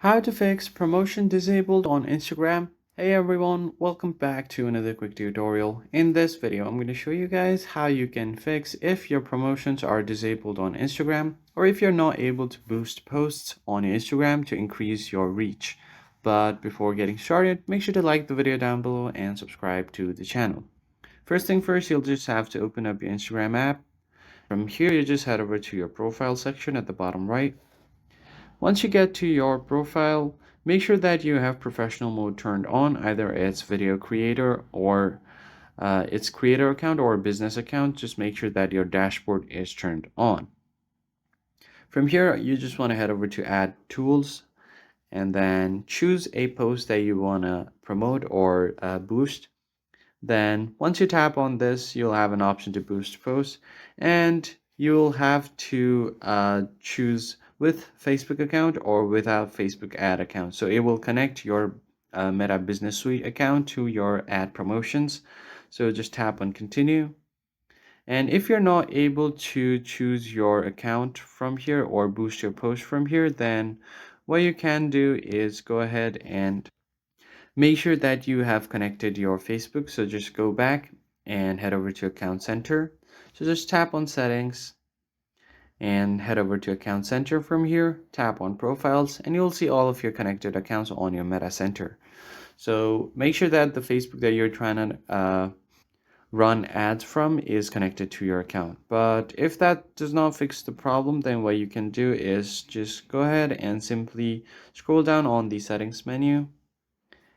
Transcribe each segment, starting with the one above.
How to fix promotion disabled on Instagram. Hey everyone, welcome back to another quick tutorial. In this video, I'm going to show you guys how you can fix if your promotions are disabled on Instagram or if you're not able to boost posts on your Instagram to increase your reach. But before getting started, make sure to like the video down below and subscribe to the channel. First thing first, you'll just have to open up your Instagram app. From here, you just head over to your profile section at the bottom right. Once you get to your profile, make sure that you have professional mode turned on, either it's video creator or it's creator account or business account. Just make sure that your dashboard is turned on. From here, you just want to head over to add tools and then choose a post that you want to promote or boost. Then once you tap on this, you'll have an option to boost posts, and you'll have to choose with Facebook account or without Facebook ad account. So it will connect your Meta Business Suite account to your ad promotions. So just tap on continue. And if you're not able to choose your account from here or boost your post from here, then what you can do is go ahead and make sure that you have connected your Facebook. So just go back and head over to Account Center. So just tap on Settings and head over to Account Center from here. Tap on Profiles and you'll see all of your connected accounts on your Meta Center. So make sure that the Facebook that you're trying to run ads from is connected to your account. But if that does not fix the problem, then what you can do is just go ahead and simply scroll down on the Settings menu.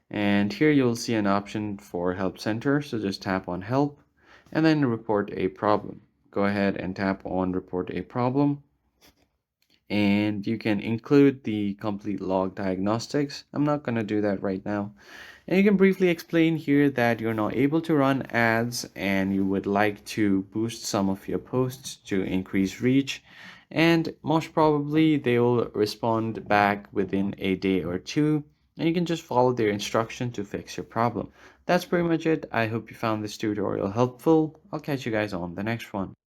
And here you'll see an option for Help Center. So just tap on Help and then Report a Problem. Go ahead and tap on Report a Problem. And you can include the complete log diagnostics. I'm not going to do that right now. And you can briefly explain here that you're not able to run ads and you would like to boost some of your posts to increase reach. And most probably they will respond back within a day or two. And you can just follow their instruction to fix your problem. That's pretty much it. I hope you found this tutorial helpful. I'll catch you guys on the next one.